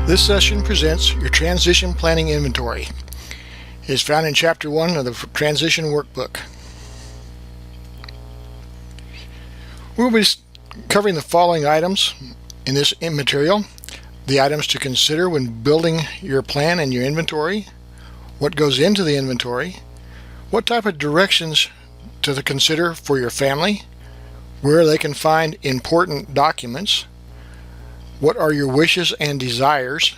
This session presents your Transition Planning Inventory. It is found in Chapter 1 of the Transition Workbook. We will be covering the following items in this material. The items to consider when building your plan and your inventory, what goes into the inventory, what type of directions to consider for your family, where they can find important documents, what are your wishes and desires,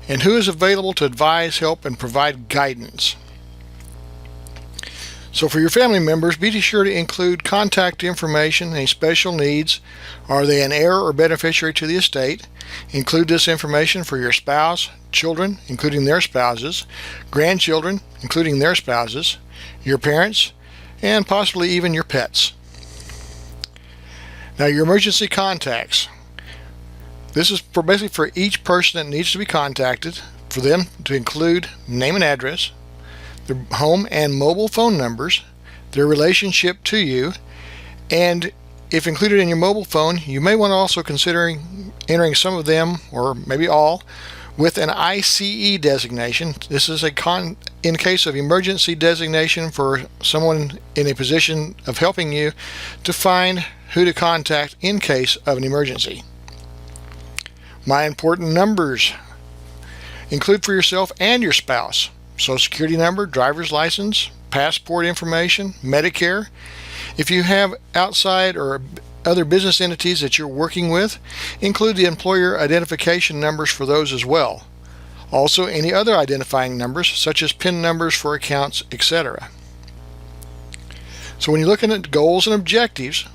and who is available to advise, help, and provide guidance. So for your family members, be sure to include contact information, any special needs, are they an heir or beneficiary to the estate. Include this information for your spouse, children, including their spouses, grandchildren, including their spouses, your parents, and possibly even your pets. Now, your emergency contacts. This is basically for each person that needs to be contacted, for them to include name and address, their home and mobile phone numbers, their relationship to you, and if included in your mobile phone, you may want to also consider entering some of them, or maybe all, with an ICE designation. This is in case of emergency designation for someone in a position of helping you to find who to contact in case of an emergency. My important numbers include for yourself and your spouse: Social Security number, driver's license, passport information, Medicare. If you have outside or other business entities that you're working with, include the employer identification numbers for those as well. Also, any other identifying numbers such as PIN numbers for accounts, etc. So when you're looking at goals and objectives,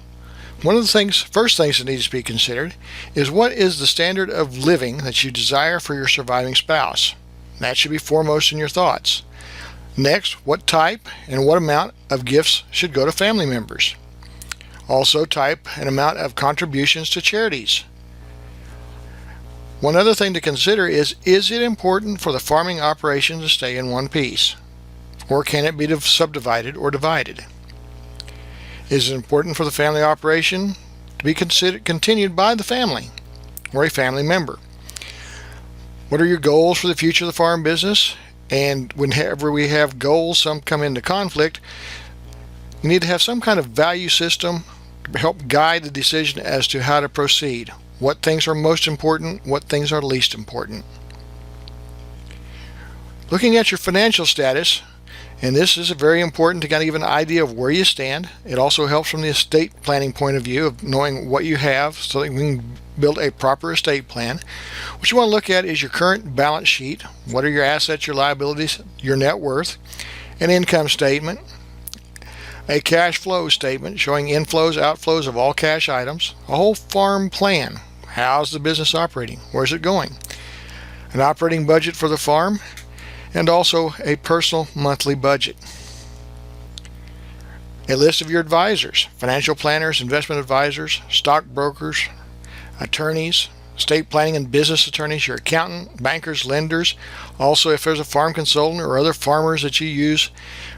one of the first things that needs to be considered is what is the standard of living that you desire for your surviving spouse. That should be foremost in your thoughts. Next, what type and what amount of gifts should go to family members. Also, type and amount of contributions to charities. One other thing to consider is it important for the farming operation to stay in one piece? Or can it be subdivided or divided? Is it important for the family operation to be continued by the family or a family member? What are your goals for the future of the farm business? And whenever we have goals, some come into conflict, you need to have some kind of value system to help guide the decision as to how to proceed. What things are most important, what things are least important. Looking at your financial status, and this is very important to kind of give an idea of where you stand. It also helps from the estate planning point of view of knowing what you have so that we can build a proper estate plan. What you want to look at is your current balance sheet. What are your assets, your liabilities, your net worth, an income statement, a cash flow statement showing inflows, outflows of all cash items, a whole farm plan. How's the business operating? Where's it going? An operating budget for the farm, and also a personal monthly budget. A list of your advisors: financial planners, investment advisors, stockbrokers, attorneys, estate planning and business attorneys, your accountant, bankers, lenders. Also, if there's a farm consultant or other farmers that you use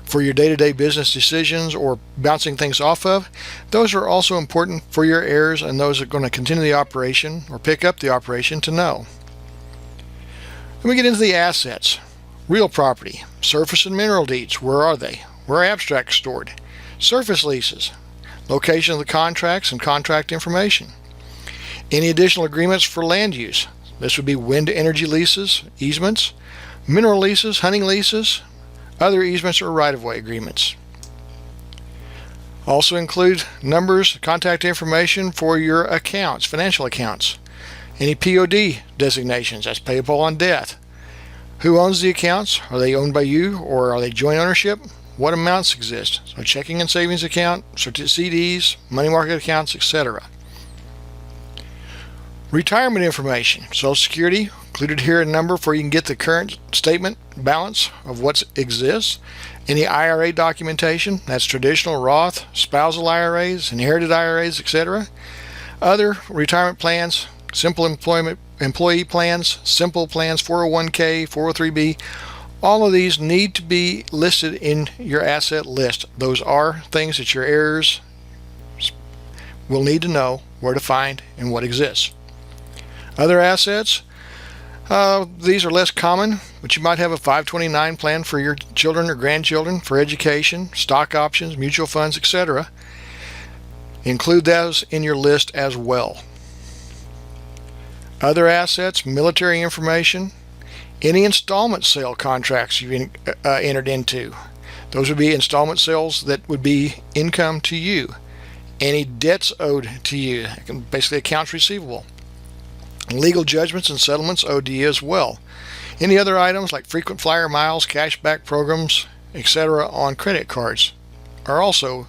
for your day-to-day business decisions or bouncing things off of, those are also important for your heirs and those that are going to continue the operation or pick up the operation to know. Then we get into the assets. Real property, surface and mineral deeds, where are they? Where are abstracts stored? Surface leases, location of the contracts and contract information. Any additional agreements for land use. This would be wind energy leases, easements, mineral leases, hunting leases, other easements or right-of-way agreements. Also include numbers, contact information for your accounts, financial accounts. Any POD designations, that's payable on death. Who owns the accounts? Are they owned by you or are they joint ownership? What amounts exist? So checking and savings account, CDs, money market accounts, etc. Retirement information. Social Security, included here a number for you can get the current statement balance of what exists. Any IRA documentation, that's traditional Roth, spousal IRAs, inherited IRAs, etc. Other retirement plans, simple employee plans, simple plans, 401k, 403b, all of these need to be listed in your asset list. Those are things that your heirs will need to know where to find and what exists. Other assets, These are less common, but you might have a 529 plan for your children or grandchildren for education, stock options, mutual funds, etc. Include those in your list as well. Other assets, military information, any installment sale contracts you've entered into. Those would be installment sales that would be income to you. Any debts owed to you, basically accounts receivable. Legal judgments and settlements owed to you as well. Any other items like frequent flyer miles, cashback programs, etc. on credit cards are also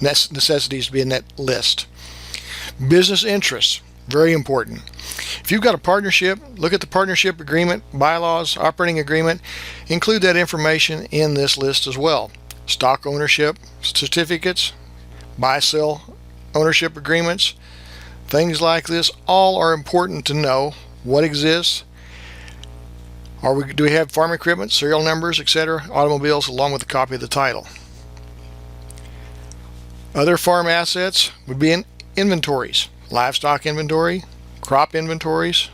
necessities to be in that list. Business interests, very important. If you've got a partnership, look at the partnership agreement, bylaws, operating agreement, include that information in this list as well. Stock ownership certificates, buy-sell ownership agreements, things like this all are important to know what exists. Do we have farm equipment, serial numbers, etc., automobiles, along with a copy of the title. Other farm assets would be in inventories, livestock inventory, crop inventories,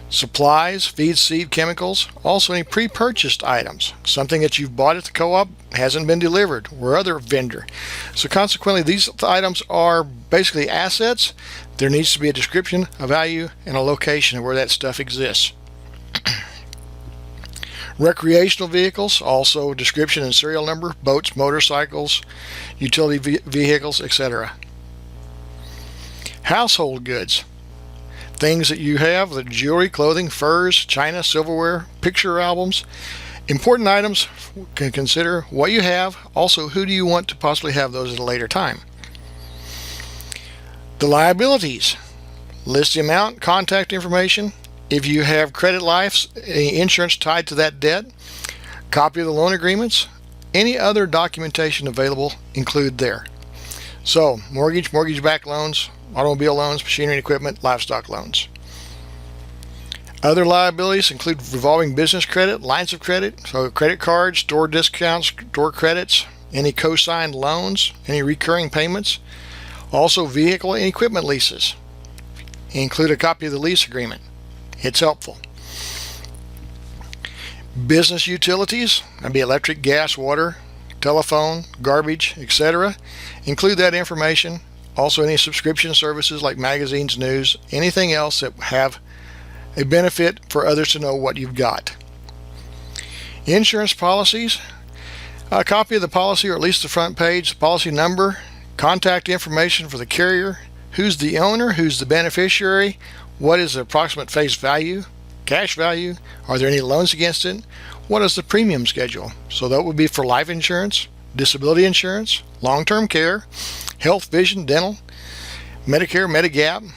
supplies, feed, seed, chemicals, also any pre-purchased items, something that you've bought at the co-op hasn't been delivered or other vendor. So consequently, these items are basically assets. There needs to be a description, a value, and a location of where that stuff exists. Recreational vehicles, also description and serial number, boats, motorcycles, utility vehicles, etc. Household goods, things that you have, the jewelry, clothing, furs, china, silverware, picture albums. Important items, can consider what you have, also who do you want to possibly have those at a later time. The liabilities, list the amount, contact information. If you have credit life, any insurance tied to that debt, copy of the loan agreements, any other documentation available include there. So mortgage-backed loans, automobile loans, machinery and equipment, livestock loans. Other liabilities include revolving business credit, lines of credit, so credit cards, store discounts, store credits, any co-signed loans, any recurring payments. Also vehicle and equipment leases. Include a copy of the lease agreement. It's helpful. Business utilities, that'd be electric, gas, water, telephone, garbage, etc. Include that information. Also any subscription services like magazines, news, anything else that have a benefit for others to know what you've got. Insurance policies, a copy of the policy or at least the front page, policy number, contact information for the carrier, who's the owner, who's the beneficiary, what is the approximate face value, cash value, are there any loans against it, what is the premium schedule. So that would be for life insurance, disability insurance, long-term care, health, vision, dental, Medicare, Medigap,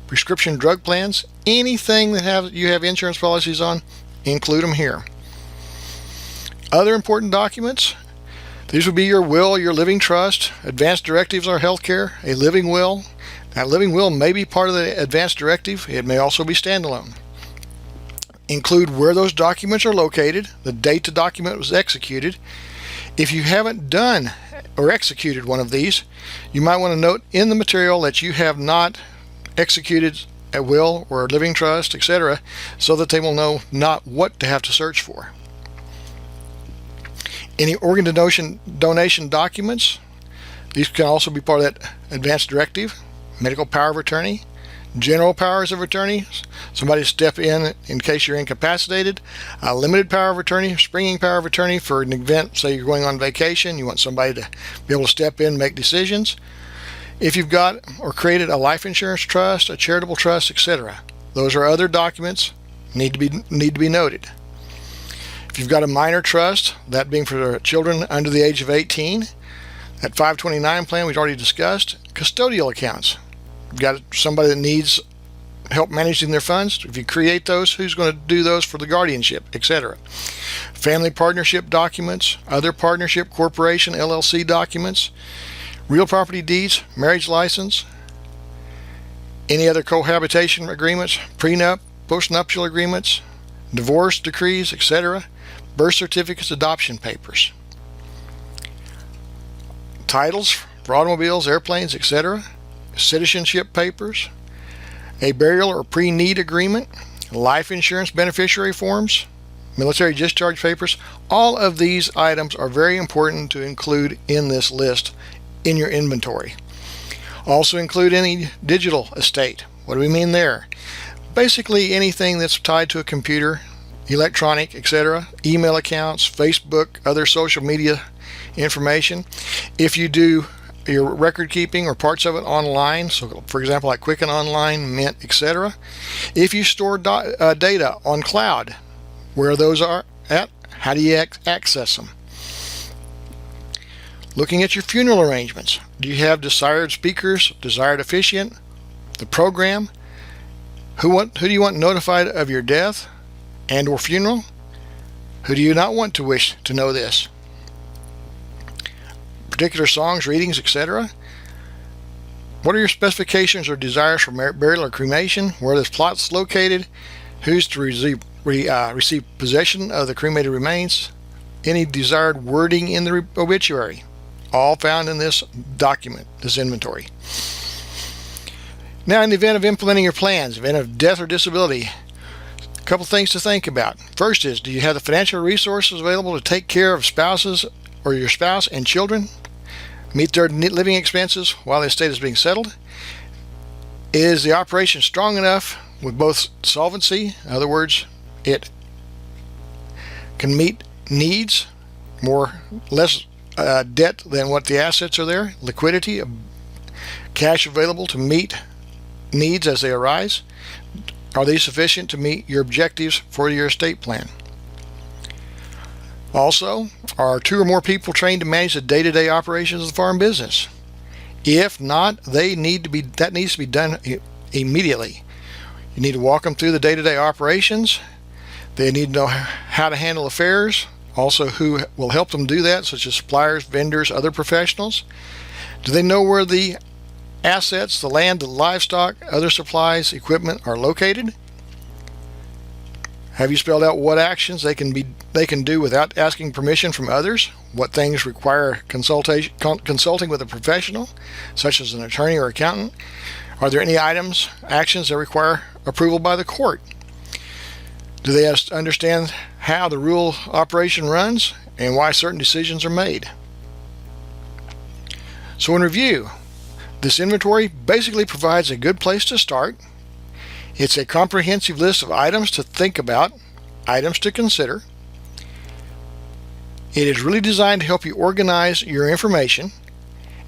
prescription drug plans, anything that you have insurance policies on, include them here. Other important documents, these would be your will, your living trust, advanced directives or healthcare, a living will. That living will may be part of the advanced directive. It may also be standalone. Include where those documents are located, the date the document was executed. If you haven't done or executed one of these, you might want to note in the material that you have not executed a will or a living trust, etc., so that they will know not what to have to search for. Any organ donation documents, these can also be part of that advanced directive. Medical power of attorney, general powers of attorney, somebody step in case you're incapacitated, a limited power of attorney, springing power of attorney for an event, say you're going on vacation, you want somebody to be able to step in and make decisions. If you've got or created a life insurance trust, a charitable trust, etc., those are other documents need to be noted. If you've got a minor trust, that being for children under the age of 18, that 529 plan we've already discussed, custodial accounts. You've got somebody that needs help managing their funds. If you create those, who's going to do those for the guardianship, etc. Family partnership documents, other partnership, corporation, LLC documents, real property deeds, marriage license, any other cohabitation agreements, prenup, postnuptial agreements, divorce decrees, etc., birth certificates, adoption papers, titles for automobiles, airplanes, etc., citizenship papers, a burial or pre-need agreement, life insurance beneficiary forms, military discharge papers. All of these items are very important to include in this list in your inventory. Also include any digital estate. What do we mean there? Basically anything that's tied to a computer, electronic, etc., email accounts, Facebook, other social media information. If you do your record keeping or parts of it online, so for example like Quicken Online, Mint, etc. If you store data on cloud, where those are at, how do you access them? Looking at your funeral arrangements. Do you have desired speakers, desired officiant, the program? Who do you want notified of your death and or funeral? Who do you not want to wish to know this? Particular songs, readings, etc. What are your specifications or desires for burial or cremation? Where this plot's located? Who's to receive possession of the cremated remains? Any desired wording in the obituary? All found in this document, this inventory. Now, in the event of implementing your plans, event of death or disability, a couple things to think about. First is, do you have the financial resources available to take care of spouses or your spouse and children? Meet their living expenses while the estate is being settled? Is the operation strong enough with both solvency, in other words, it can meet needs, less debt than what the assets are there, liquidity, cash available to meet needs as they arise? Are they sufficient to meet your objectives for your estate plan? Also, are 2 or more people trained to manage the day-to-day operations of the farm business? If not, that needs to be done immediately. You need to walk them through the day-to-day operations. They need to know how to handle affairs, also who will help them do that, such as suppliers, vendors, other professionals. Do they know where the assets, the land, the livestock, other supplies, equipment are located? Have you spelled out what actions they can do without asking permission from others? What things require consulting with a professional, such as an attorney or accountant? Are there any actions that require approval by the court? Do they understand how the rural operation runs and why certain decisions are made? So in review, this inventory basically provides a good place to start. It's a comprehensive list of items to think about, items to consider. It is really designed to help you organize your information,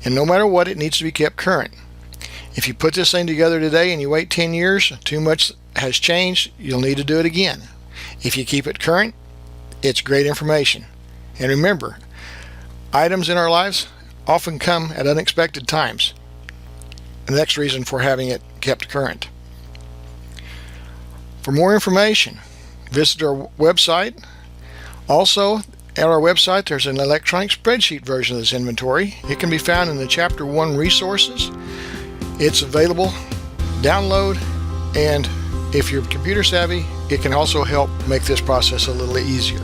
and no matter what, it needs to be kept current. If you put this thing together today and you wait 10 years, too much has changed, you'll need to do it again. If you keep it current, it's great information. And remember, items in our lives often come at unexpected times. The next reason for having it kept current. For more information, visit our website. Also, at our website, there's an electronic spreadsheet version of this inventory. It can be found in the Chapter 1 resources. It's available, download, and if you're computer savvy, it can also help make this process a little easier.